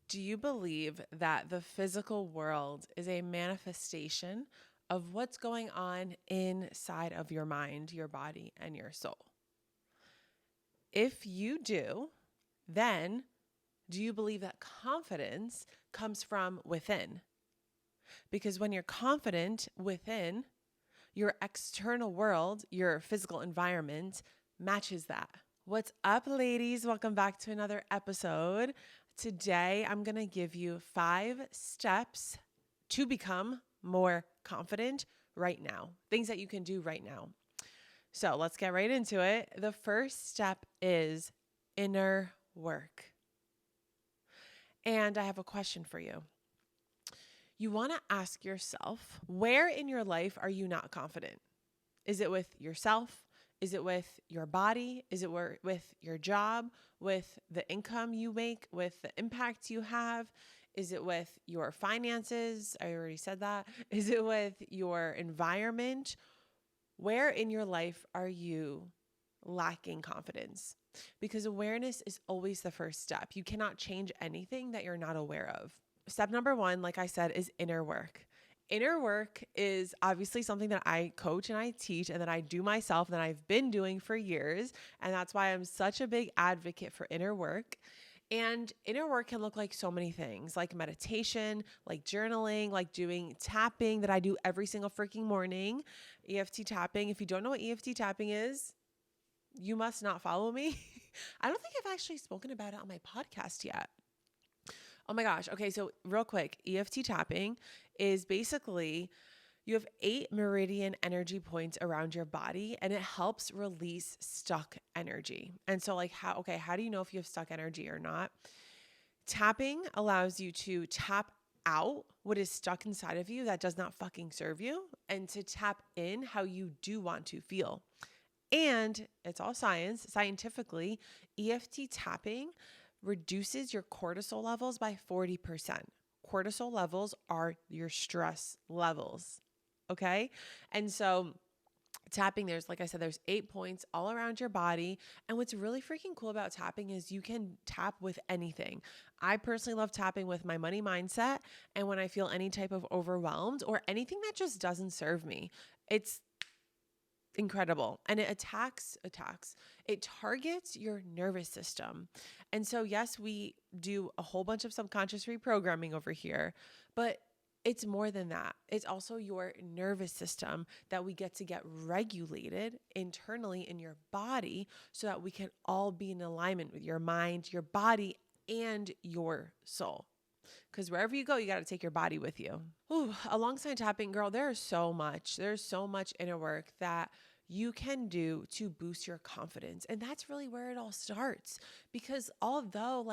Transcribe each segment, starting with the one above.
Do you believe that the physical world is a manifestation of what's going on inside of your mind, your body, and your soul? If you do, then do you believe that confidence comes from within? Because when you're confident within, your external world, your physical environment matches that. What's up, ladies? Welcome back to another episode. Today, I'm going to give you 5 steps to become more confident right now. Things that you can do right now. So let's get right into it. The first step is inner work. And I have a question for you. You want to ask yourself, where in your life are you not confident? Is it with yourself? Is it with your body? Is it with your job, with the income you make, with the impact you have? Is it with your finances? I already said that. Is it with your environment? Where in your life are you lacking confidence? Because awareness is always the first step. You cannot change anything that you're not aware of. Step number 1, like I said, is inner work. Inner work is obviously something that I coach and I teach and that I do myself and that I've been doing for years. And that's why I'm such a big advocate for inner work. And inner work can look like so many things, like meditation, like journaling, like doing tapping that I do every single freaking morning, EFT tapping. If you don't know what EFT tapping is, you must not follow me. I don't think I've actually spoken about it on my podcast yet. Oh my gosh. Okay. So real quick, EFT tapping is basically you have 8 meridian energy points around your body and it helps release stuck energy. And so how do you know if you have stuck energy or not? Tapping allows you to tap out what is stuck inside of you that does not fucking serve you and to tap in how you do want to feel. And it's all science. Scientifically, EFT tapping reduces your cortisol levels by 40%. Cortisol levels are your stress levels. Okay. And so tapping, like I said, there's 8 points all around your body. And what's really freaking cool about tapping is you can tap with anything. I personally love tapping with my money mindset. And when I feel any type of overwhelmed or anything that just doesn't serve me, it's incredible. And it it targets your nervous system. And so, yes, we do a whole bunch of subconscious reprogramming over here, but it's more than that. It's also your nervous system that we get to get regulated internally in your body so that we can all be in alignment with your mind, your body, and your soul. Because wherever you go, you got to take your body with you. Ooh, alongside tapping, girl, there's so much inner work that you can do to boost your confidence. And that's really where it all starts. Because although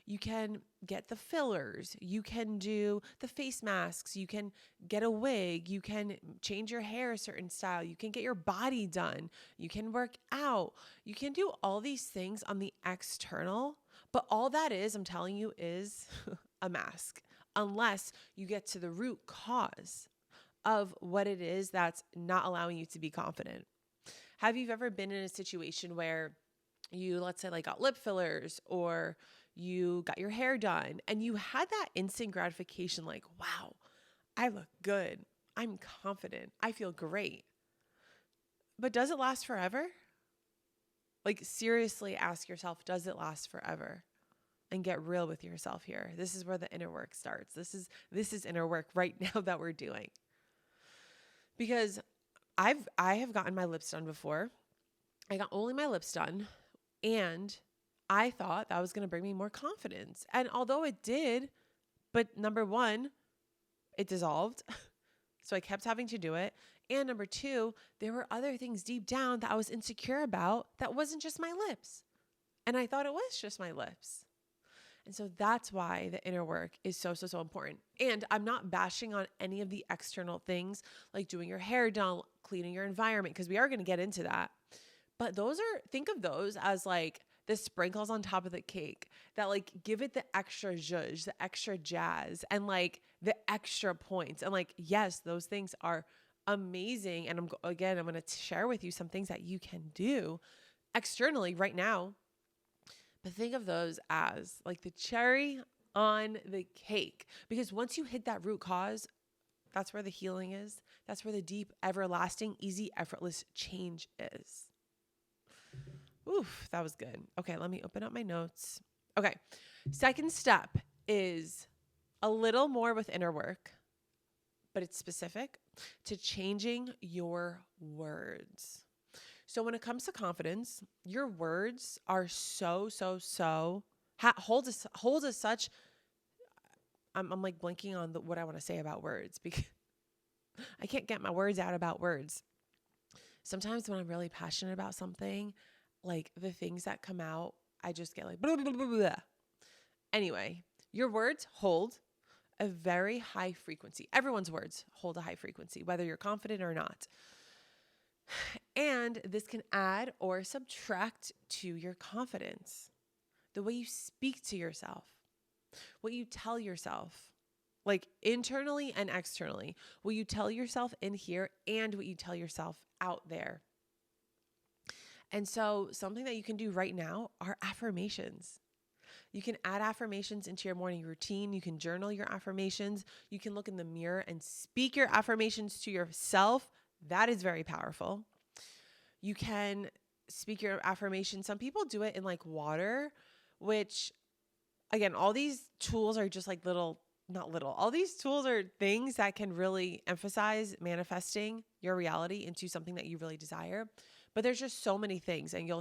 you can get the fillers, you can do the face masks, you can get a wig, you can change your hair a certain style, you can get your body done, you can work out, you can do all these things on the external. But all that is, I'm telling you, is a mask, unless you get to the root cause of what it is that's not allowing you to be confident. Have you ever been in a situation where you, let's say, got lip fillers or you got your hair done and you had that instant gratification, wow, I look good. I'm confident. I feel great. But does it last forever? Seriously ask yourself, does it last forever? And get real with yourself here. This is where the inner work starts. This is inner work right now that we're doing. Because I have gotten my lips done before. I got only my lips done, and I thought that was going to bring me more confidence. And although it did, but number 1, it dissolved. So I kept having to do it. And number 2, there were other things deep down that I was insecure about that wasn't just my lips. And I thought it was just my lips. And so that's why the inner work is so important. And I'm not bashing on any of the external things like doing your hair done, cleaning your environment, because we are going to get into that. But think of those as the sprinkles on top of the cake that give it the extra zhuzh, the extra jazz, and the extra points. And yes, those things are amazing. And I'm going to share with you some things that you can do externally right now. But think of those as the cherry on the cake. Because once you hit that root cause, that's where the healing is. That's where the deep, everlasting, easy, effortless change is. Oof, that was good. Okay, let me open up my notes. Okay, second step is a little more with inner work, but it's specific to changing your words. So when it comes to confidence, your words are hold as such. I'm like blinking on what I want to say about words because I can't get my words out about words. Sometimes when I'm really passionate about something, like the things that come out, I just get like blah, blah, blah, blah. Anyway, your words hold a very high frequency. Everyone's words hold a high frequency, whether you're confident or not. And this can add or subtract to your confidence. The way you speak to yourself, what you tell yourself, like internally and externally, what you tell yourself in here and what you tell yourself out there. And so something that you can do right now are affirmations. You can add affirmations into your morning routine. You can journal your affirmations. You can look in the mirror and speak your affirmations to yourself. That is very powerful. You can speak your affirmations. Some people do it in like water, which again, all these tools are just like all these tools are things that can really emphasize manifesting your reality into something that you really desire. But there's just so many things, and you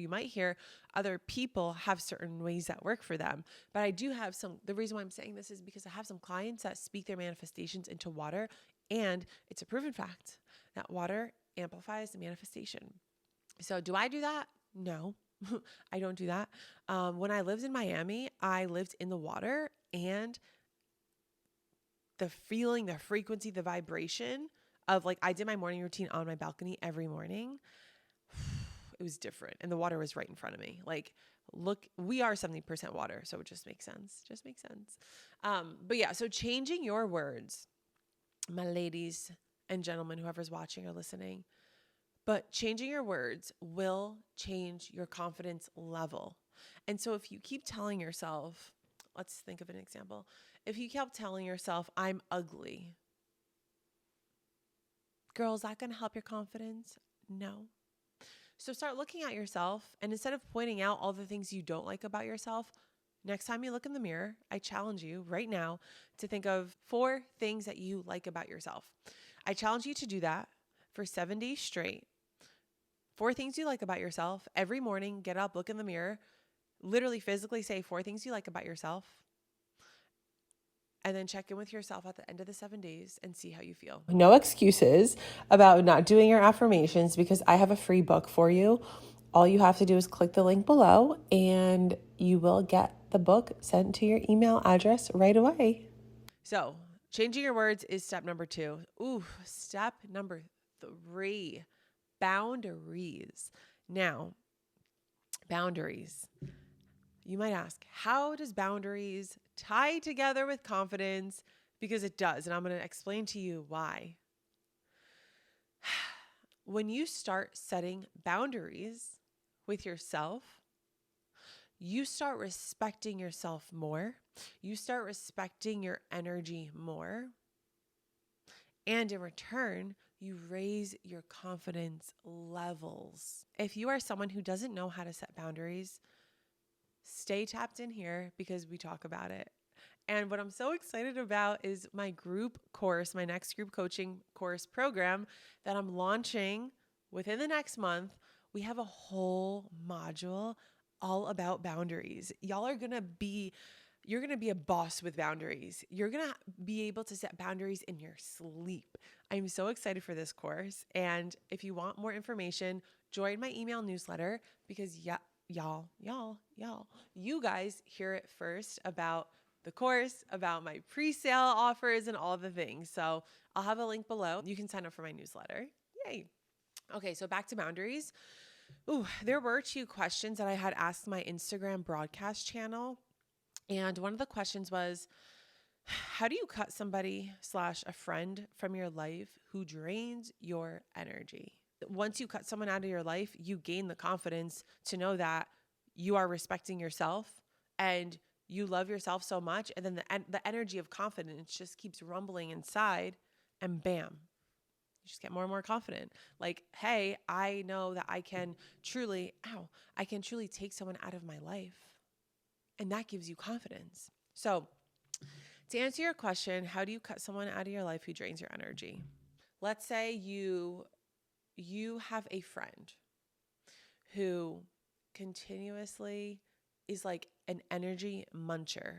might hear other people have certain ways that work for them. But I do have the reason why I'm saying this is because I have some clients that speak their manifestations into water, and it's a proven fact that water amplifies the manifestation. So do I do that? No, I don't do that. When I lived in Miami, I lived in the water, and the feeling, the frequency, the vibration of like, I did my morning routine on my balcony every morning. It was different. And the water was right in front of me. Like, look, we are 70% water. So it just makes sense. But yeah, so changing your words, my ladies and gentlemen, whoever's watching or listening, but changing your words will change your confidence level. And so if you keep telling yourself, let's think of an example. If you kept telling yourself, I'm ugly, girl, is that going to help your confidence? No. So start looking at yourself, and instead of pointing out all the things you don't like about yourself, next time you look in the mirror, I challenge you right now to think of 4 things that you like about yourself. I challenge you to do that for 7 days straight. 4 things you like about yourself. Every morning, get up, look in the mirror, literally physically say 4 things you like about yourself. And then check in with yourself at the end of the 7 days and see how you feel. No excuses about not doing your affirmations, because I have a free book for you. All you have to do is click the link below and you will get the book sent to your email address right away. So changing your words is step number 2. Step number 3, boundaries. Now, boundaries. You might ask, how does boundaries tie together with confidence? Because it does, and I'm going to explain to you why. When you start setting boundaries with yourself, you start respecting yourself more. You start respecting your energy more. And in return, you raise your confidence levels. If you are someone who doesn't know how to set boundaries, stay tapped in here because we talk about it. And what I'm so excited about is my group course, my next group coaching course program that I'm launching within the next month. We have a whole module all about boundaries. You're going to be a boss with boundaries. You're going to be able to set boundaries in your sleep. I'm so excited for this course. And if you want more information, join my email newsletter because y'all, you guys hear it first about the course, about my pre-sale offers and all the things. So I'll have a link below. You can sign up for my newsletter. Yay. Okay, so back to boundaries. There were 2 questions that I had asked my Instagram broadcast channel. And one of the questions was, how do you cut somebody / a friend from your life who drains your energy? Once you cut someone out of your life, you gain the confidence to know that you are respecting yourself and You love yourself so much, and then the energy of confidence just keeps rumbling inside, and bam, you just get more and more confident. Like, hey, I know that I can truly take someone out of my life. And that gives you confidence. So, to answer your question, how do you cut someone out of your life who drains your energy? Let's say you have a friend who continuously is like an energy muncher.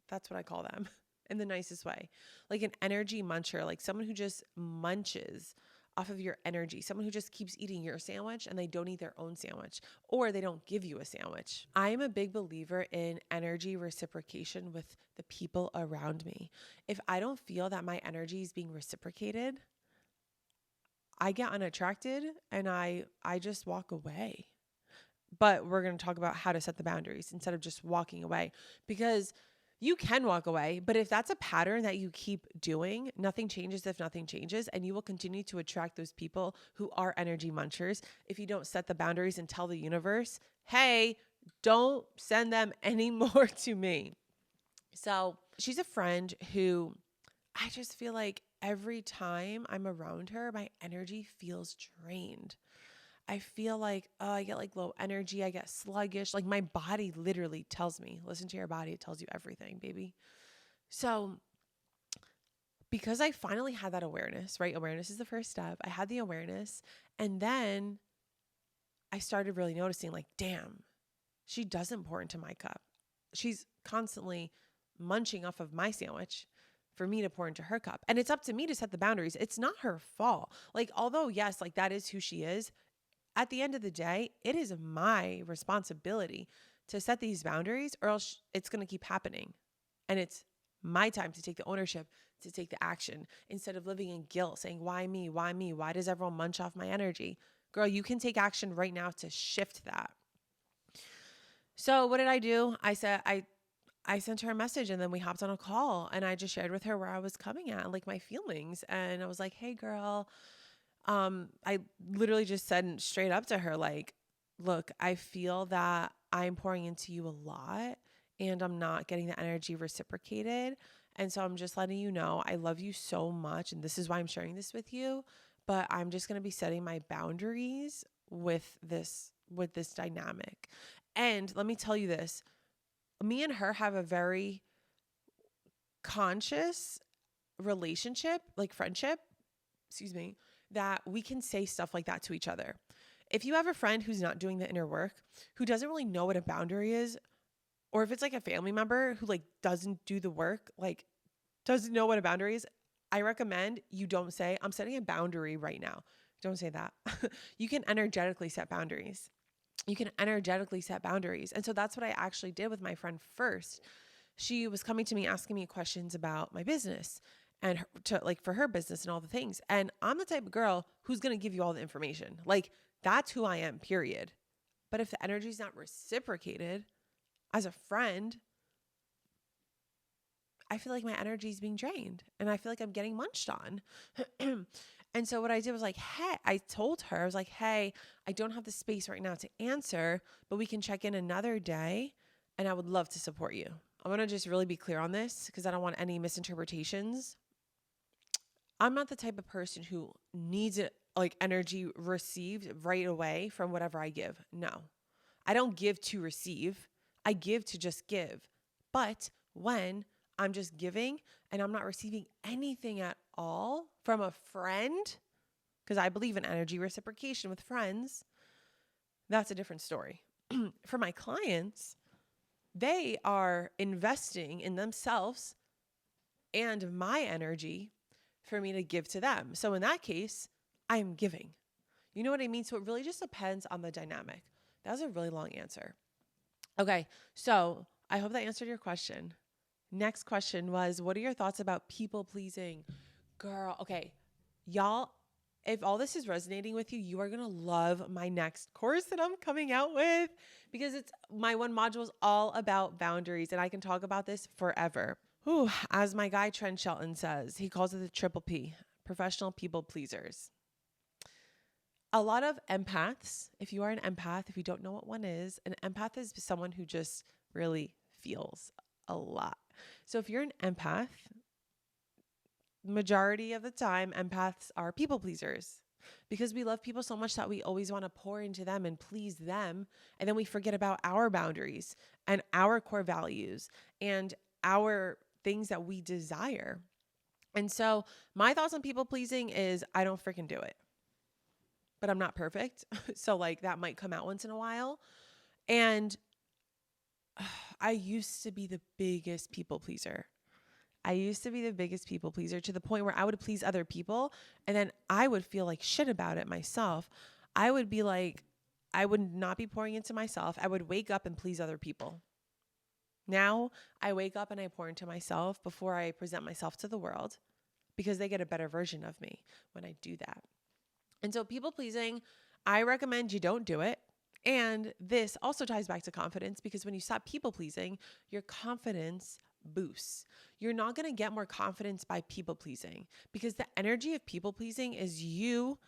That's what I call them in the nicest way. Like an energy muncher, like someone who just munches off of your energy, someone who just keeps eating your sandwich and they don't eat their own sandwich, or they don't give you a sandwich. I am a big believer in energy reciprocation with the people around me. If I don't feel that my energy is being reciprocated, I get unattracted and I just walk away. But we're going to talk about how to set the boundaries instead of just walking away, because you can walk away, but if that's a pattern that you keep doing, nothing changes if nothing changes, and you will continue to attract those people who are energy munchers if you don't set the boundaries and tell the universe, hey, don't send them any more to me. So she's a friend who I just feel like every time I'm around her, my energy feels drained. I feel like, I get like low energy. I get sluggish. Like my body literally tells me, listen to your body. It tells you everything, baby. So because I finally had that awareness, right? Awareness is the first step. I had the awareness. And then I started really noticing like, damn, she doesn't pour into my cup. She's constantly munching off of my sandwich for me to pour into her cup. And it's up to me to set the boundaries. It's not her fault. Like, although yes, like that is who she is. At the end of the day, it is my responsibility to set these boundaries, or else it's going to keep happening. And it's my time to take the ownership, to take the action, instead of living in guilt, saying, why me? Why me? Why does everyone munch off my energy? Girl, you can take action right now to shift that. So what did I do? I sent her a message, and then we hopped on a call, and I just shared with her where I was coming at, like my feelings. And I was like, hey girl, I literally just said straight up to her, like, look, I feel that I'm pouring into you a lot and I'm not getting the energy reciprocated. And so I'm just letting you know, I love you so much. And this is why I'm sharing this with you, but I'm just going to be setting my boundaries with this dynamic. And let me tell you this, me and her have a very conscious relationship, like friendship, that we can say stuff like that to each other. If you have a friend who's not doing the inner work, who doesn't really know what a boundary is, or if it's like a family member who like doesn't do the work, like doesn't know what a boundary is, I recommend you don't say, I'm setting a boundary right now. Don't say that. You can energetically set boundaries. And so that's what I actually did with my friend first. She was coming to me, asking me questions about my business and for her business and all the things. And I'm the type of girl who's going to give you all the information. Like that's who I am, period. But if the energy is not reciprocated as a friend, I feel like my energy is being drained and I feel like I'm getting munched on. And so what I did was like, hey, I told her, I was like, hey, I don't have the space right now to answer, but we can check in another day and I would love to support you. I want to just really be clear on this because I don't want any misinterpretations. I'm not the type of person who needs it, like energy received right away from whatever I give. No, I don't give to receive. I give to just give. But when I'm just giving and I'm not receiving anything at all from a friend, because I believe in energy reciprocation with friends, that's a different story. For my clients, they are investing in themselves and my energy for me to give to them. So in that case, I am giving. You know what I mean? So it really just depends on the dynamic. That was a really long answer. Okay, so I hope that answered your question. Next question was, what are your thoughts about people pleasing? Girl, okay, y'all, if all this is resonating with you, you are going to love my next course that I'm coming out with, because it's my one module is all about boundaries, and I can talk about this forever. Ooh, as my guy Trent Shelton says, he calls it the triple P, professional people pleasers. A lot of empaths, if you are an empath, if you don't know what one is, an empath is someone who just really feels a lot. So if you're an empath, majority of the time, empaths are people pleasers because we love people so much that we always want to pour into them and please them. And then we forget about our boundaries and our core values and our things that we desire. And so my thoughts on people pleasing is I don't freaking do it, but I'm not perfect. So like that might come out once in a while. And I used to be the biggest people pleaser. I used to be the biggest people pleaser to the point where I would please other people and then I would feel like shit about it myself. I would be like, I would not be pouring into myself. I would wake up and please other people. Now I wake up and I pour into myself before I present myself to the world because they get a better version of me when I do that. And so people pleasing, I recommend you don't do it. And this also ties back to confidence because when you stop people pleasing, your confidence boosts. You're not going to get more confidence by people pleasing because the energy of people pleasing is you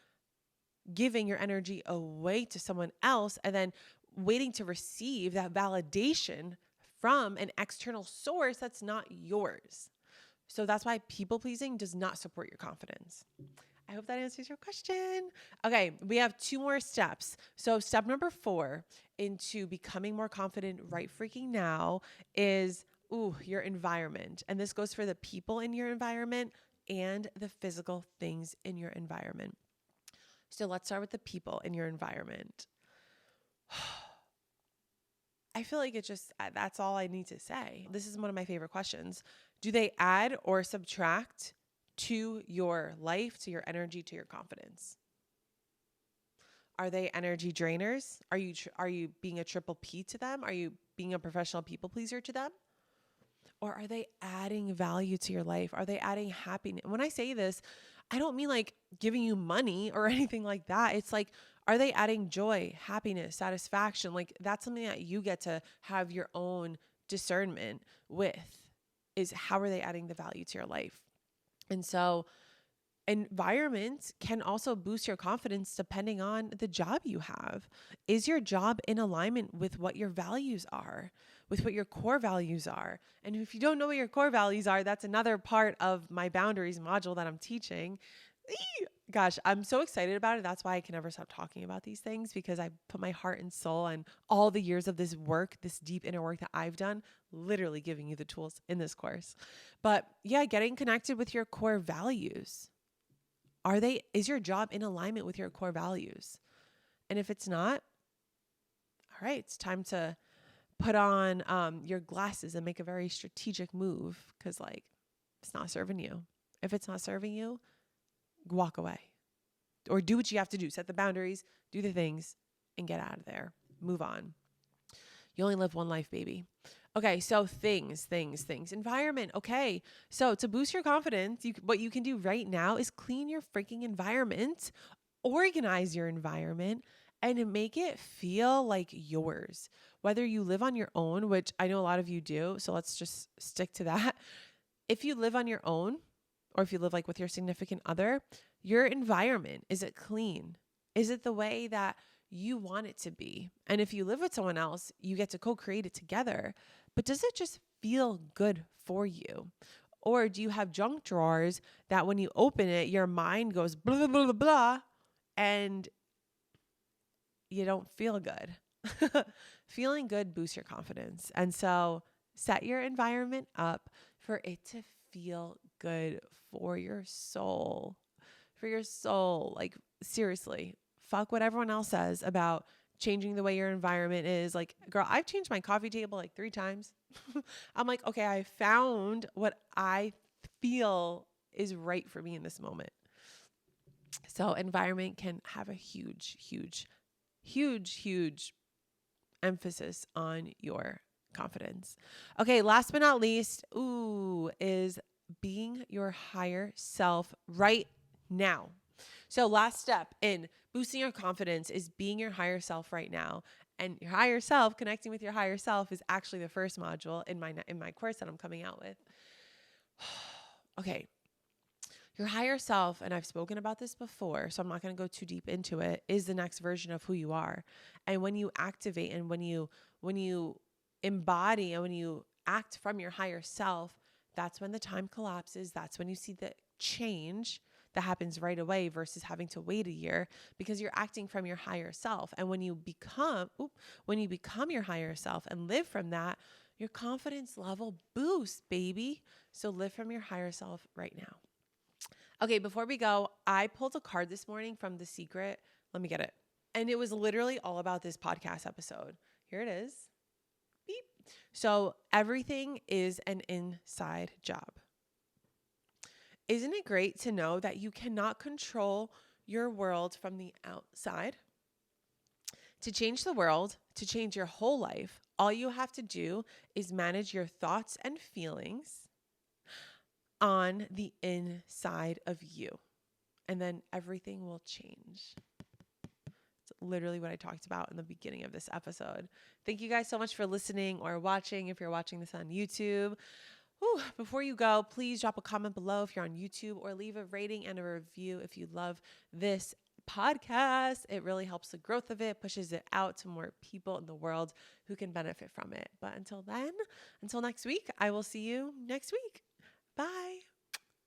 giving your energy away to someone else and then waiting to receive that validation from an external source that's not yours. So that's why people pleasing does not support your confidence. I hope that answers your question. Okay, we have 2 more steps. So step number 4 into becoming more confident right freaking now is your environment. And this goes for the people in your environment and the physical things in your environment. So let's start with the people in your environment. I feel like that's all I need to say. This is one of my favorite questions. Do they add or subtract to your life, to your energy, to your confidence? Are they energy drainers? Are you being a triple P to them? Are you being a professional people pleaser to them? Or are they adding value to your life? Are they adding happiness? When I say this, I don't mean like giving you money or anything like that. It's like, are they adding joy, happiness, satisfaction? Like that's something that you get to have your own discernment with, is how are they adding the value to your life? And so environment can also boost your confidence depending on the job you have. Is your job in alignment with what your values are, with what your core values are? And if you don't know what your core values are, that's another part of my boundaries module that I'm teaching. Gosh, I'm so excited about it. That's why I can never stop talking about these things, because I put my heart and soul and all the years of this work, this deep inner work that I've done, literally giving you the tools in this course. But yeah, getting connected with your core values. Is your job in alignment with your core values? And if it's not, all right, it's time to put on your glasses and make a very strategic move, because like it's not serving you. If it's not serving you, walk away or do what you have to do. Set the boundaries, do the things, and get out of there. Move on. You only live one life, baby. Okay, so things, environment. Okay, so to boost your confidence, what you can do right now is clean your freaking environment, organize your environment, and make it feel like yours. Whether you live on your own, which I know a lot of you do, so let's just stick to that. If you live on your own, or if you live like with your significant other, your environment, is it clean? Is it the way that you want it to be? And if you live with someone else, you get to co-create it together. But does it just feel good for you? Or do you have junk drawers that when you open it, your mind goes blah, blah, blah, blah, blah, and you don't feel good? Feeling good boosts your confidence. And so set your environment up for it to feel good for your soul. For your soul. Like, seriously, fuck what everyone else says about changing the way your environment is. Like, girl, I've changed my coffee table like 3 times. I'm like, okay, I found what I feel is right for me in this moment. So environment can have a huge, huge, huge, huge emphasis on your confidence. Okay, last but not least, is being your higher self right now. So last step in boosting your confidence is being your higher self right now. And your higher self, connecting with your higher self, is actually the first module in my course that I'm coming out with. Okay. Your higher self, and I've spoken about this before, so I'm not going to go too deep into it, is the next version of who you are. And when you activate and when you embody and when you act from your higher self, that's when the time collapses. That's when you see the change that happens right away versus having to wait a year, because you're acting from your higher self. And when you become your higher self and live from that, your confidence level boosts, baby. So live from your higher self right now. Okay, before we go, I pulled a card this morning from The Secret. Let me get it. And it was literally all about this podcast episode. Here it is. Beep. So everything is an inside job. Isn't it great to know that you cannot control your world from the outside? To change the world, to change your whole life, all you have to do is manage your thoughts and feelings on the inside of you. And then everything will change. It's literally what I talked about in the beginning of this episode. Thank you guys so much for listening or watching if you're watching this on YouTube. Before you go, please drop a comment below if you're on YouTube, or leave a rating and a review if you love this podcast. It really helps the growth of it, pushes it out to more people in the world who can benefit from it. But until next week, I will see you next week. Bye.